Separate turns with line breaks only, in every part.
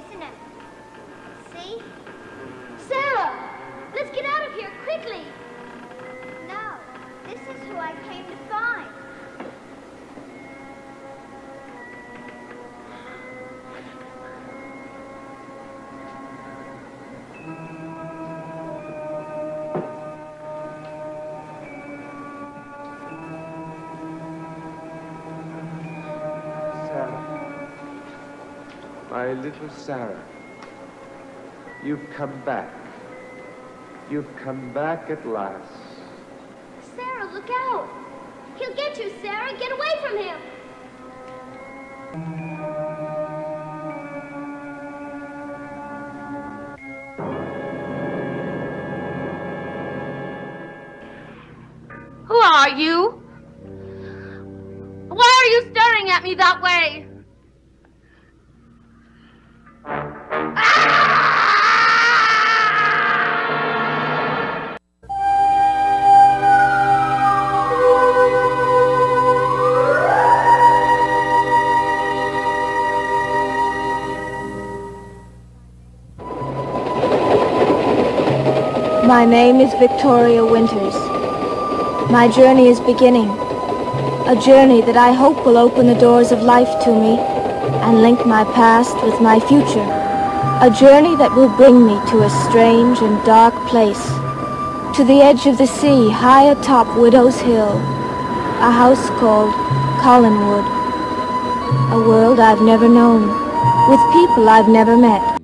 isn't it? See? Sarah! Let's get out of here, quickly! No, this is who I came to find.
My little Sarah, you've come back. You've come back at last.
Sarah, look out! He'll get you, Sarah! Get away from him!
Who are you? Why are you staring at me that way?
My name is Victoria Winters. My journey is beginning. A journey that I hope will open the doors of life to me and link my past with my future. A journey that will bring me to a strange and dark place. To the edge of the sea, high atop Widow's Hill. A house called Collinwood. A world I've never known, with people I've never met.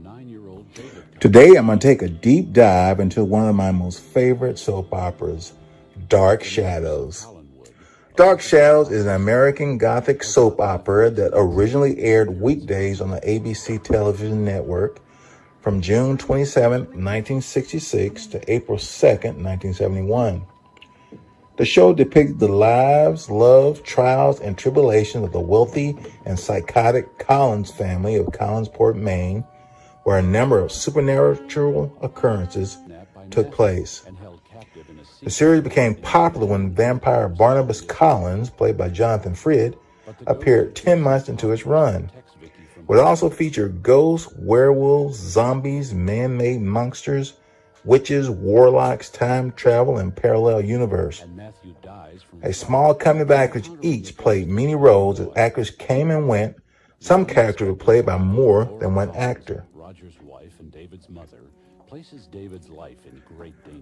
Today, I'm going to take a deep dive into one of my most favorite soap operas, Dark Shadows. Dark Shadows is an American Gothic soap opera that originally aired weekdays on the ABC television network from June 27, 1966 to April 2nd, 1971. The show depicted the lives, love, trials, and tribulations of the wealthy and psychotic Collins family of Collinsport, Maine, where a number of supernatural occurrences took place. The series became popular when vampire Barnabas Collins, played by Frid, appeared 10 months into its run. It would also feature ghosts, werewolves, zombies, man-made monsters, witches, warlocks, time travel, and parallel universe. A small company of actors each played many roles as actors came and went. Some characters were played by more than one actor.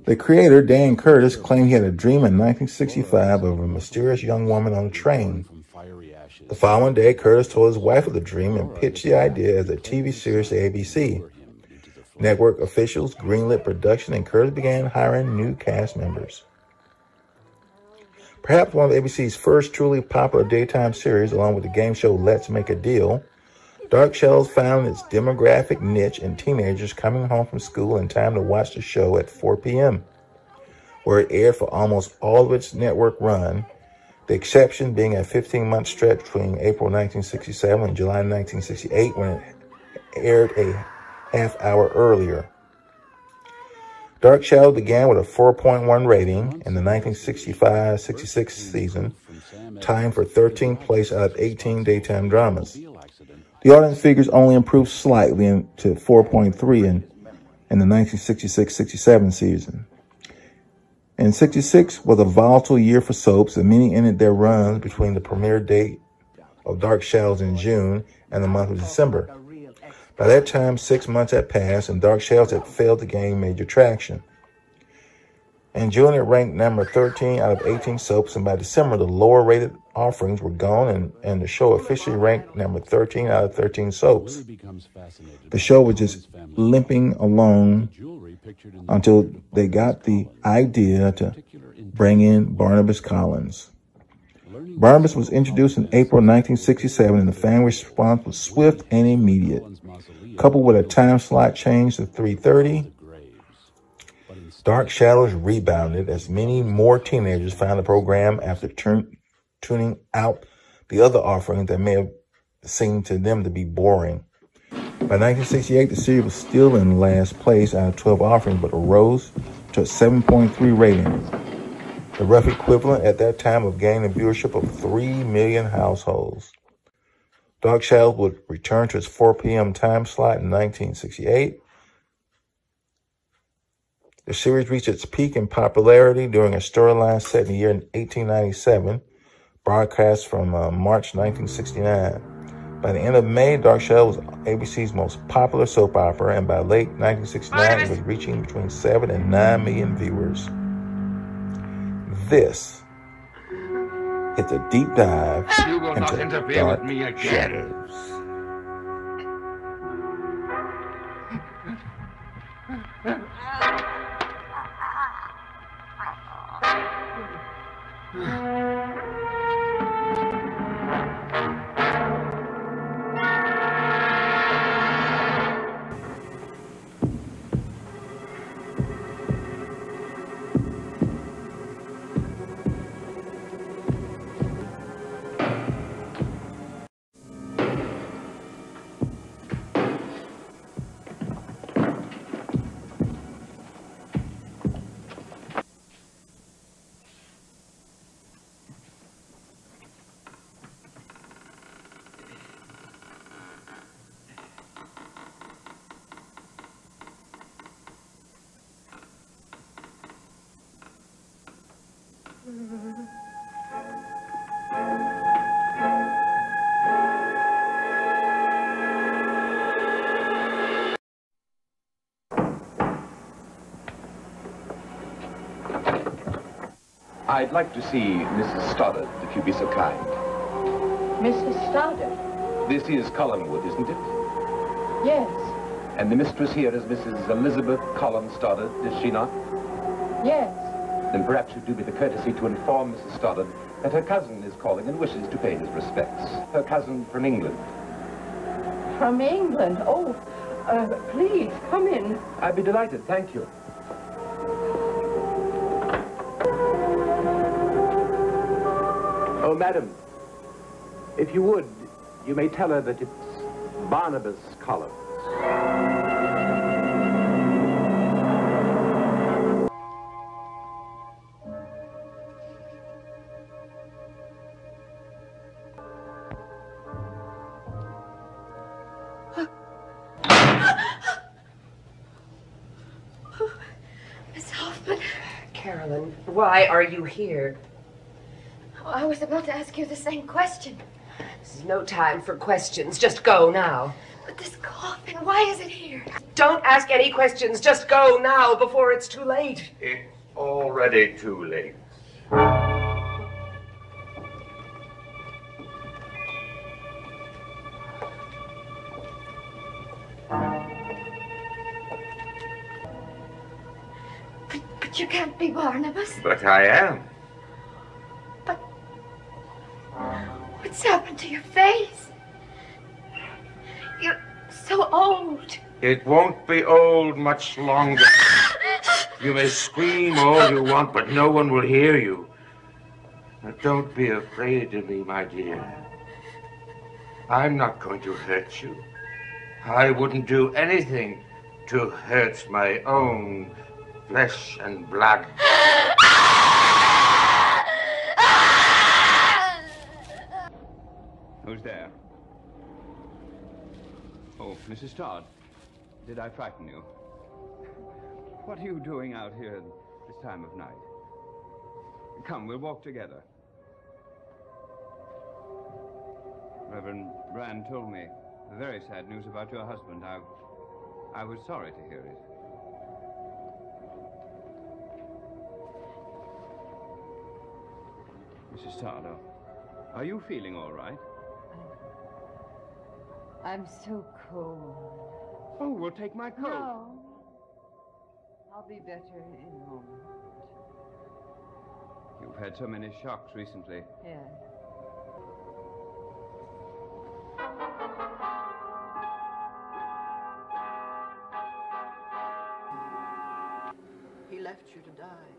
The creator, Dan Curtis, claimed he had a dream in 1965 of a mysterious young woman on a train. The following day, Curtis told his wife of the dream and pitched the idea as a TV series to ABC. Network officials greenlit production, and Curtis began hiring new cast members. Perhaps one of ABC's first truly popular daytime series, along with the game show Let's Make a Deal, Dark Shadows found its demographic niche in teenagers coming home from school in time to watch the show at 4 p.m., where it aired for almost all of its network run, the exception being a 15-month stretch between April 1967 and July 1968 when it aired a half hour earlier. Dark Shadows began with a 4.1 rating in the 1965-66 season, tying for 13th place out of 18 daytime dramas. The audience figures only improved slightly to 4.3 in the 1966-67 season. And 66 was a volatile year for soaps, and many ended their runs between the premiere date of Dark Shadows in June and the month of December. By that time, 6 months had passed, and Dark Shadows had failed to gain major traction. In June, it ranked number 13 out of 18 soaps, and by December, the lower-rated offerings were gone, and the show officially ranked number 13 out of 13 soaps. The show was just limping along until they got the idea to bring in Barnabas Collins. Barnabas was introduced in April 1967, and the fan response was swift and immediate. Coupled with a time slot change to 3:30, Dark Shadows rebounded as many more teenagers found the program after tuning out the other offerings that may have seemed to them to be boring. By 1968, the series was still in last place out of 12 offerings, but arose to a 7.3 rating, the rough equivalent at that time of gaining viewership of 3 million households. Dark Shadows would return to its 4 p.m. time slot in 1968. The series reached its peak in popularity during a storyline set in the year 1897, broadcast from March 1969. By the end of May, Dark Shadows was ABC's most popular soap opera, and by late 1969, it was reaching between 7 and 9 million viewers. This is a deep dive into Dark Shadows.
I'd like to see Mrs. Stoddard, if you'd be so kind.
Mrs. Stoddard?
This is Collinwood, isn't it?
Yes.
And the mistress here is Mrs. Elizabeth Collins Stoddard, is she not?
Yes.
Then perhaps you'd do me the courtesy to inform Mrs. Stoddard that her cousin is calling and wishes to pay his respects. Her cousin from England.
From England? Oh, please, come in.
I'd be delighted, thank you. Oh, madam, if you would, you may tell her that it's Barnabas Collins.
Miss Hoffman.
Carolyn, why are you here?
Oh, I was about to ask you the same question.
This is no time for questions. Just go now.
But this coffin, why is it here?
Don't ask any questions. Just go now before it's too late.
It's already too late.
But you can't be Barnabas.
But I am.
What's happened to your face? You're so old.
It won't be old much longer. You may scream all you want, but no one will hear you. Now, don't be afraid of me, my dear. I'm not going to hurt you. I wouldn't do anything to hurt my own flesh and blood.
Who's there? Oh, Mrs. Todd. Did I frighten you? What are you doing out here this time of night? Come, we'll walk together. Reverend Brand told me the very sad news about your husband. I was sorry to hear it. Mrs. Todd, are you feeling all right?
I'm so cold.
Oh, we'll take my coat.
No. I'll be better in a moment.
You've had so many shocks recently.
Yes. He left you to die.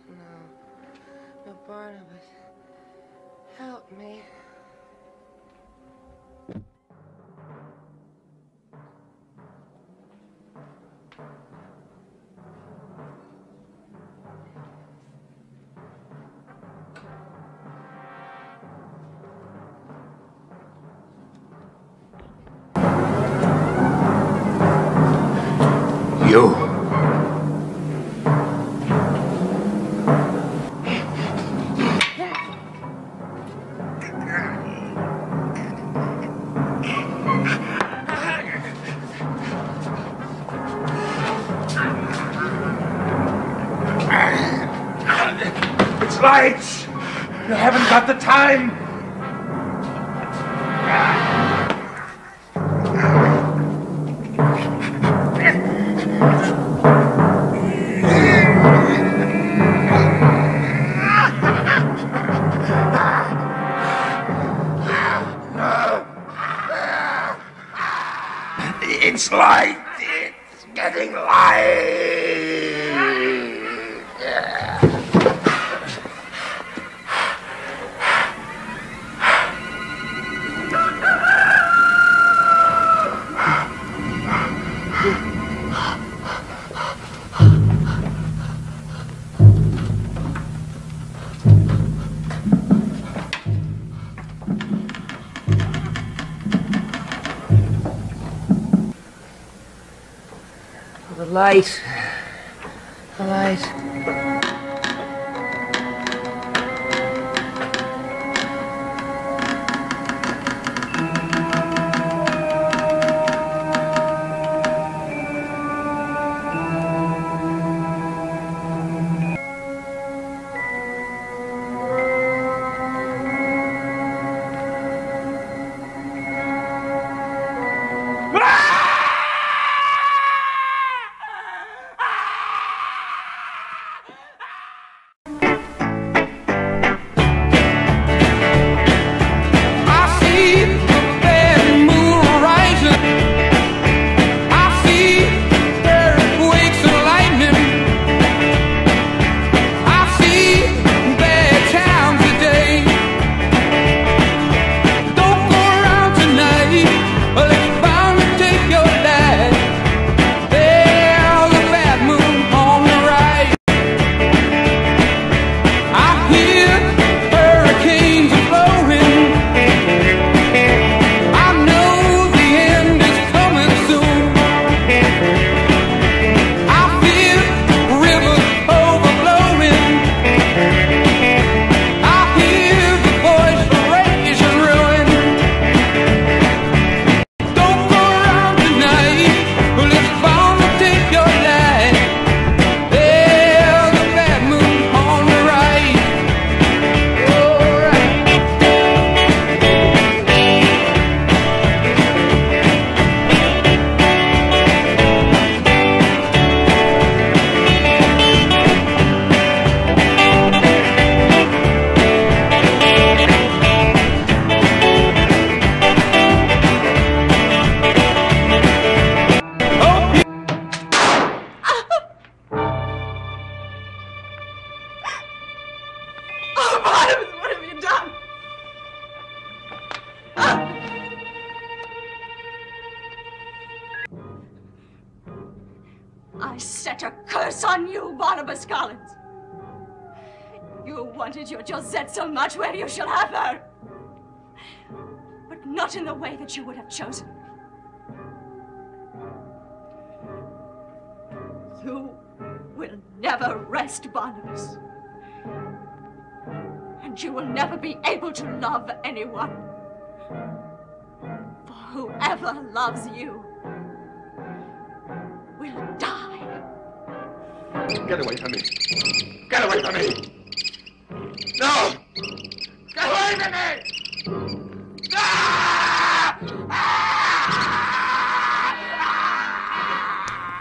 No. No, Barnabas. Help me.
You.
It's lights! You haven't got the time!
It's light. It's getting light.
The light. The light.
I set a curse on you, Barnabas Collins. You wanted your Josette so much, where you shall have her. But not in the way that you would have chosen. You will never rest, Barnabas. And you will never be able to love anyone. For whoever loves you will die.
Get away from me. Get away from me. No! Get away from me!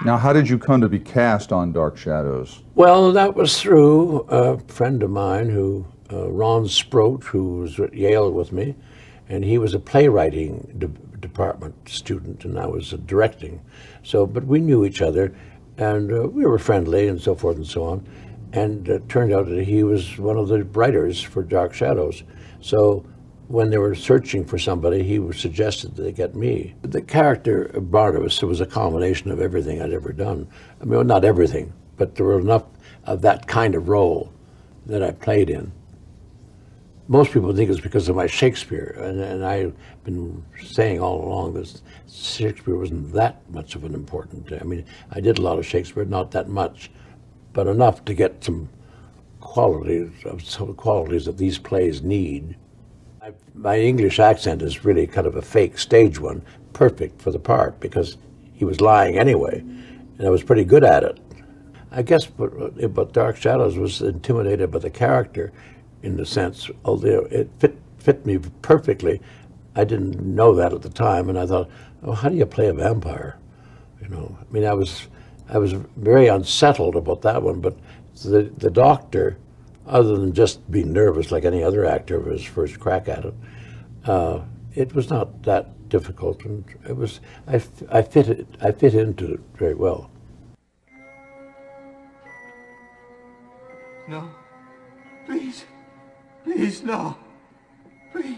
Now, how did you come to be cast on Dark Shadows?
Well, that was through a friend of mine, who Ron Sproat, who was at Yale with me, and he was a playwriting department student, and I was directing. So, but we knew each other, and we were friendly, and so forth and so on. And it turned out that he was one of the writers for Dark Shadows. So when they were searching for somebody, he suggested that they get me. The character of Barnabas was a combination of everything I'd ever done. I mean, well, not everything, but there were enough of that kind of role that I played in. Most people think it's because of my Shakespeare, and I've been saying all along that Shakespeare wasn't that much of an important. I mean, I did a lot of Shakespeare, not that much, but enough to get some qualities that these plays need. My English accent is really kind of a fake stage one, perfect for the part because he was lying anyway, and I was pretty good at it. I guess, but Dark Shadows was intimidated by the character. In the sense, although it fit me perfectly, I didn't know that at the time, and I thought, oh, how do you play a vampire? You know, I mean, I was very unsettled about that one, but the doctor, other than just being nervous like any other actor of his first crack at it was not that difficult, and it was I fit into it very well.
No, please. Please, no. Please.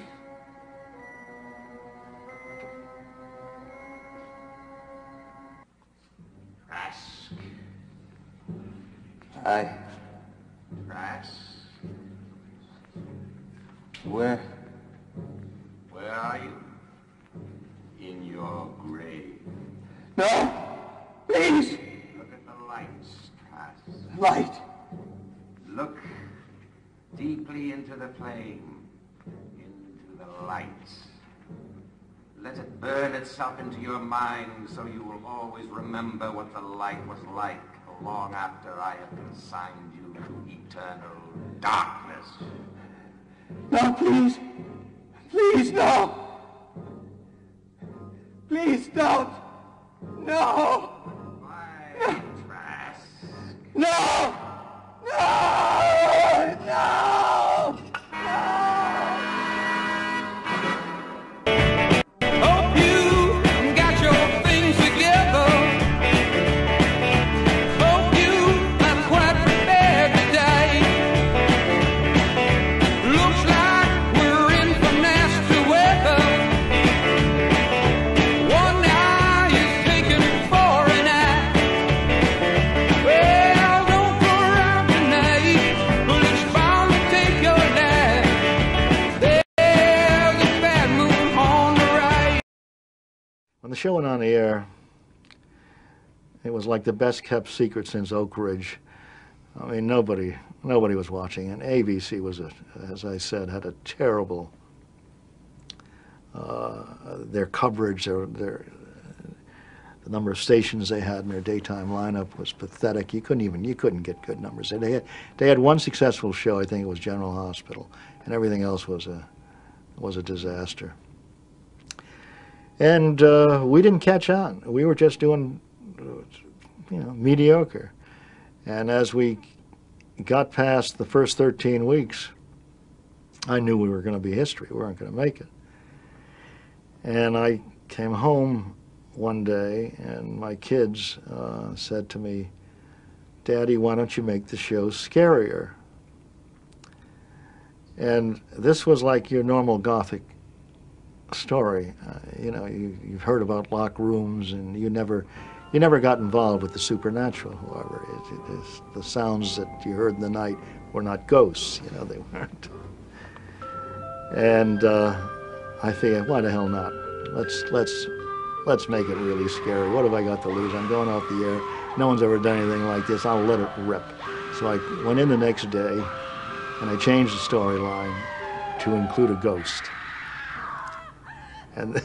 Trask.
Aye.
Trask.
Where?
Where are you? In your grave.
No! Please!
Look at the lights, Trask.
Light.
Look deeply into the flame, into the light. Let it burn itself into your mind so you will always remember what the light was like long after I have consigned you to eternal darkness.
No, please. Please, no. Please don't. No.
Why, Trask?
No! No! No!
Hope you got your things together. Hope you are quite prepared today. Looks like we're in for nasty weather. One eye is taken for an eye. Well, don't go around tonight, but it's bound to take your life. There's a bad moon on the right.
When the show went on the air, it was like the best kept secret since Oak Ridge. I mean, nobody was watching, and ABC was, as I said, had a terrible, their coverage, the number of stations they had in their daytime lineup was pathetic. You couldn't get good numbers. They had one successful show, I think it was General Hospital, and everything else was a disaster. And we didn't catch on. We were just doing, mediocre. And as we got past the first 13 weeks, I knew we were going to be history. We weren't going to make it. And I came home one day, and my kids said to me, "Daddy, why don't you make the show scarier?" And this was like your normal Gothic story. You've heard about locked rooms, and you never got involved with the supernatural. However, the sounds that you heard in the night were not ghosts. They weren't. And I figured, why the hell not? Let's make it really scary. What have I got to lose? I'm going off the air. No one's ever done anything like this. I'll let it rip. So I went in the next day, and I changed the storyline to include a ghost. And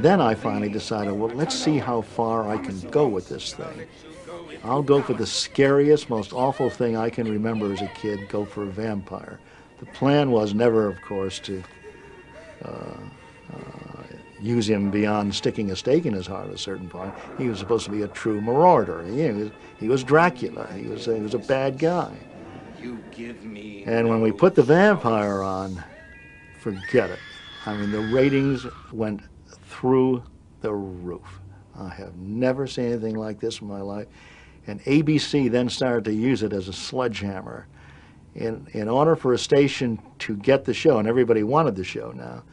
then I finally decided, well, let's see how far I can go with this thing. I'll go for the scariest, most awful thing I can remember as a kid, go for a vampire. The plan was never, of course, to use him beyond sticking a stake in his heart at a certain point. He was supposed to be a true marauder. He was Dracula. He was a bad guy.
You give me
And when we put the vampire on, forget it. I mean, the ratings went through the roof. I have never seen anything like this in my life. And ABC then started to use it as a sledgehammer. In order for a station to get the show, and everybody wanted the show now,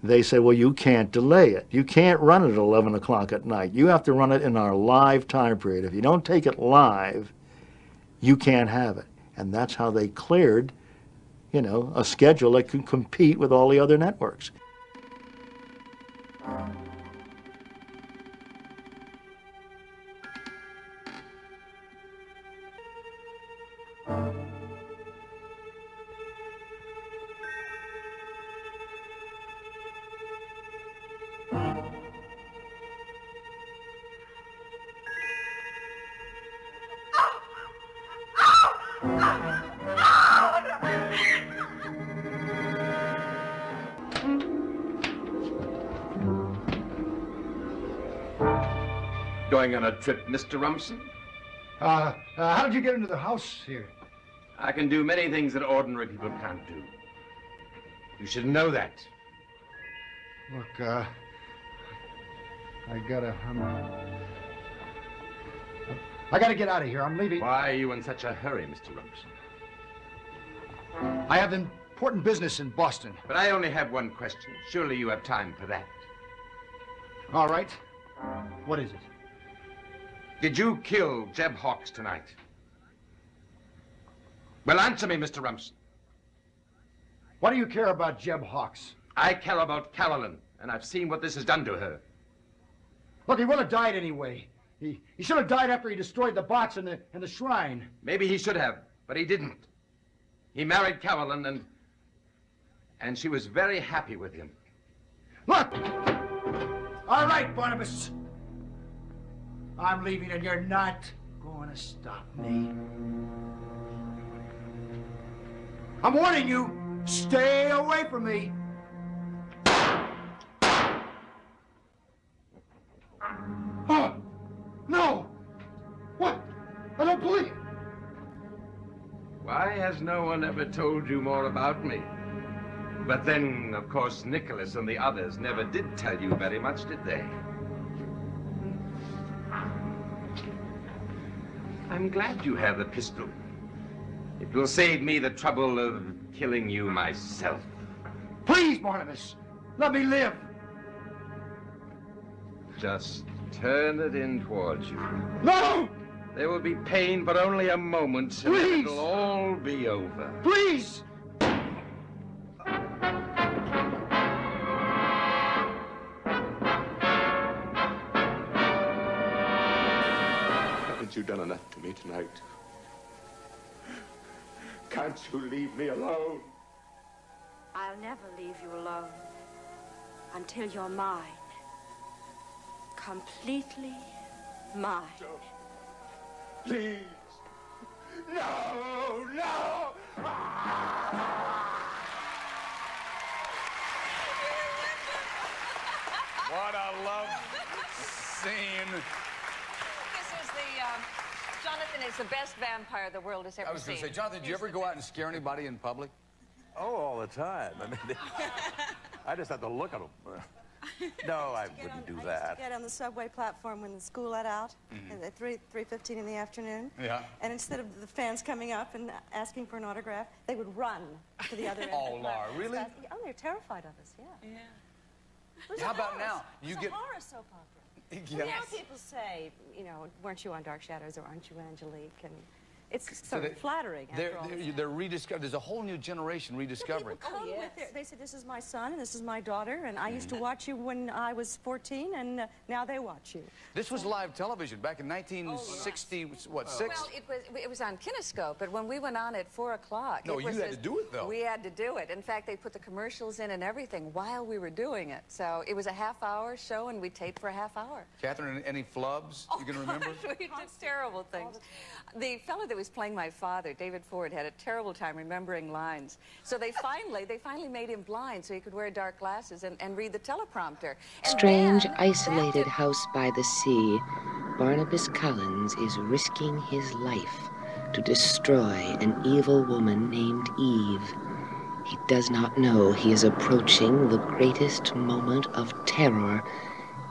they said, well, you can't delay it. You can't run it at 11 o'clock at night. You have to run it in our live time period. If you don't take it live, you can't have it. And that's how they cleared you know, a schedule that could compete with all the other networks.
Going on a trip, Mr. Rumson?
How did you get into the house here?
I can do many things that ordinary people can't do. You should know that.
Look, I gotta get out of here. I'm leaving.
Why are you in such a hurry, Mr. Rumson?
I have important business in Boston.
But I only have one question. Surely you have time for that.
All right. What is it?
Did you kill Jeb Hawks tonight? Well, answer me, Mr. Rumson.
What do you care about Jeb Hawks?
I care about Carolyn, and I've seen what this has done to her.
Look, he would have died anyway. He should have died after he destroyed the box and the shrine.
Maybe he should have, but he didn't. He married Carolyn, and she was very happy with him.
Look! All right, Barnabas. I'm leaving, and you're not going to stop me. I'm warning you, stay away from me. Oh, no! What? I don't believe it.
Why has no one ever told you more about me? But then, of course, Nicholas and the others never did tell you very much, did they? I'm glad you have the pistol. It will save me the trouble of killing you myself.
Please, Barnabas, let me live.
Just turn it in towards you.
No!
There will be pain for only a moment, and
Please!
it'll all be over.
Please!
Haven't you done enough to me tonight? Can't you leave me alone?
I'll never leave you alone until you're mine. Completely mine.
Please. No, no!
What a love scene.
This is the, Jonathan is the best vampire the world has ever seen.
I was going to say, Jonathan, do you ever go out and scare anybody in public?
Oh, all the time. I mean, I just have to look at them. No, I wouldn't do
I used
that.
to get on the subway platform when the school let out at 3:15 in the afternoon.
Yeah.
And instead of the fans coming up and asking for an autograph, they would run to the other end.
Oh,
of the
Laura,
platform.
really?
Oh, they're terrified of us, yeah. Yeah.
How about now?
You get a horror soap opera. Well, now people say, you know, weren't you on Dark Shadows or aren't you Angelique? And it's sort of flattering after all.
They're rediscovering. There's a whole new generation rediscovering.
Come with their, they said, this is my son and this is my daughter, and I used to watch you when I was 14, and now they watch you.
This was live television back in 1960, what, 6?
Well, it was on Kinescope, but when we went on at 4 o'clock...
No, you had to do it, though.
We had to do it. In fact, they put the commercials in and everything while we were doing it. So it was a half-hour show, and we taped for a half hour.
Catherine, any flubs you can remember?
We did terrible things. The fellow that was playing my father, David Ford, had a terrible time remembering lines. So they finally made him blind so he could wear dark glasses and read the teleprompter. And
Strange, isolated house by the sea, Barnabas Collins is risking his life to destroy an evil woman named Eve. He does not know he is approaching the greatest moment of terror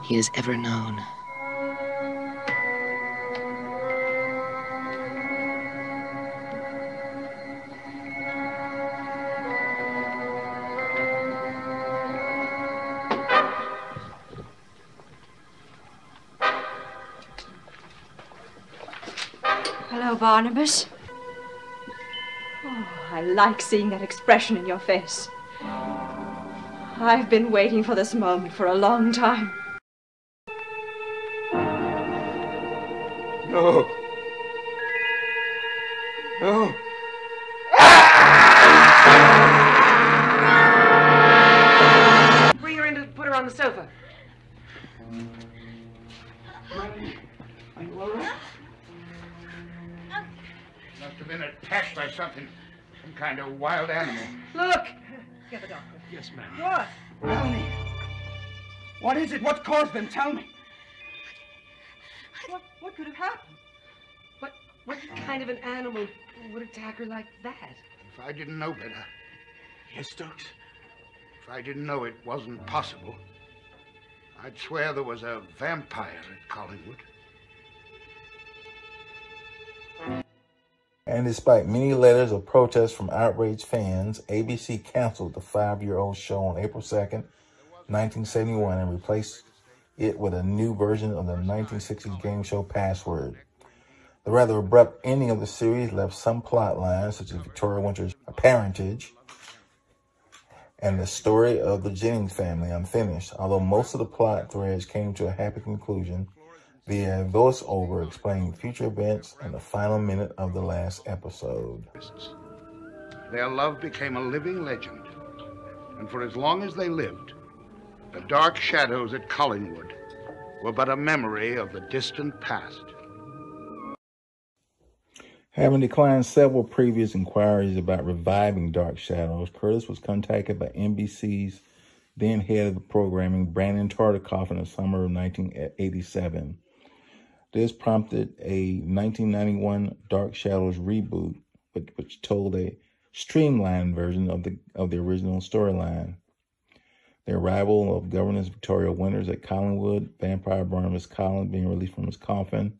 he has ever known.
Hello, Barnabas. Oh. I like seeing that expression in your face. I've been waiting for this moment for a long time.
No. No.
Bring her in to put her on the sofa.
Are you all right? Must have been attacked by something, some kind of wild animal.
Look! Get the doctor.
Yes, ma'am.
What?
Tell me. What is it? What's caused them? Tell me.
What could have happened? What kind of an animal would attack her like that?
If I didn't know better. Yes, Stokes. If I didn't know it wasn't possible, I'd swear there was a vampire at Collinwood.
And despite many letters of protest from outraged fans, ABC canceled the 5-year-old show on April 2nd, 1971, and replaced it with a new version of the 1960s game show Password. The rather abrupt ending of the series left some plot lines, such as Victoria Winter's parentage and the story of the Jennings family, unfinished. Although most of the plot threads came to a happy conclusion via a voiceover explaining future events in the final minute of the last episode.
Their love became a living legend, and for as long as they lived, the dark shadows at Collinwood were but a memory of the distant past.
Having declined several previous inquiries about reviving Dark Shadows, Curtis was contacted by NBC's then head of the programming, Brandon Tartikoff, in the summer of 1987. This prompted a 1991 Dark Shadows reboot, which told a streamlined version of the original storyline. The arrival of Governess Victoria Winters at Collinwood, vampire Barnabas Collins being released from his coffin,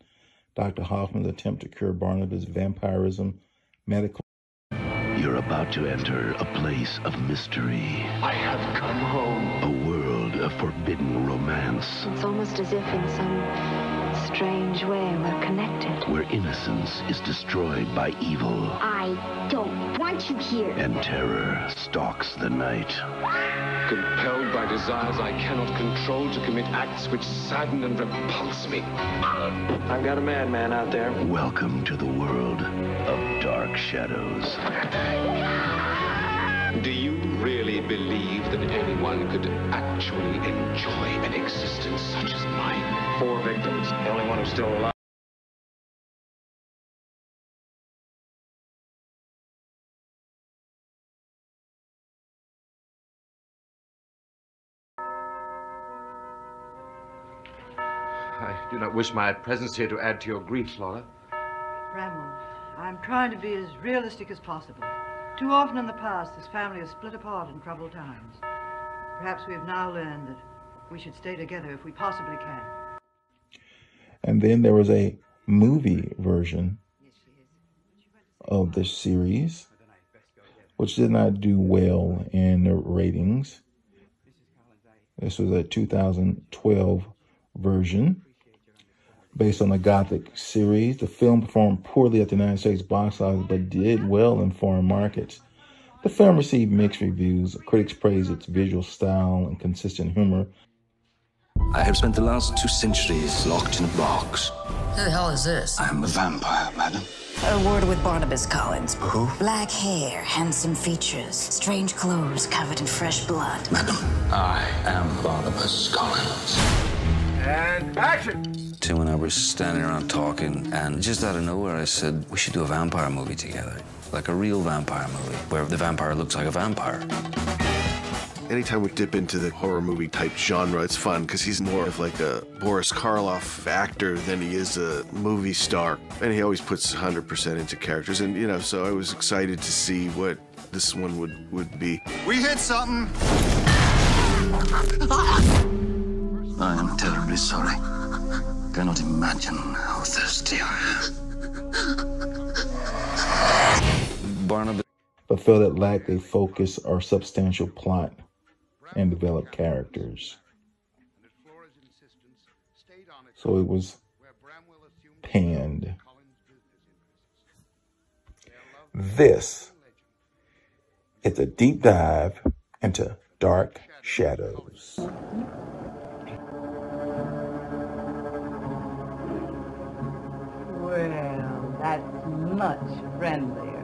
Dr. Hoffman's attempt to cure Barnabas' vampirism, medical...
You're about to enter a place of mystery.
I have come home.
A world of forbidden romance.
It's almost as if in some strange way we're connected.
Where innocence is destroyed by evil.
I don't want you here.
And terror stalks the night.
Compelled by desires I cannot control to commit acts which sadden and repulse me.
I've got a madman out there.
Welcome to the world of Dark Shadows.
Do you really believe that anyone could actually enjoy an existence such as mine?
4 victims, the only one who's still alive.
I do not wish my presence here to add to your grief, Laura.
Bramwell, I'm trying to be as realistic as possible. Too often in the past, this family has split apart in troubled times. Perhaps we have now learned that we should stay together if we possibly can.
And then there was a movie version of the series, which did not do well in the ratings. This was a 2012 version based on the Gothic series. The film performed poorly at the United States box office, but did well in foreign markets. The film received mixed reviews. Critics praised its visual style and consistent humor.
I have spent the last 2 centuries locked in a box.
Who the hell is this?
I am a vampire, madam.
A word with Barnabas Collins.
Who?
Black hair, handsome features, strange clothes covered in fresh blood.
Madam, I am Barnabas Collins.
And action!
Tim and I were standing around talking, and just out of nowhere I said, we should do a vampire movie together. Like a real vampire movie, where the vampire looks like a vampire.
Anytime we dip into the horror movie type genre, it's fun because he's more of like a Boris Karloff actor than he is a movie star. And he always puts 100% into characters. And, you know, so I was excited to see what this one would be.
We hit something.
I am terribly sorry. Cannot imagine how thirsty I am.
Barnabas,
but felt it lacked a focus or substantial plot and developed characters. So it was panned. This It's a deep dive into dark shadows.
Well, that's much friendlier.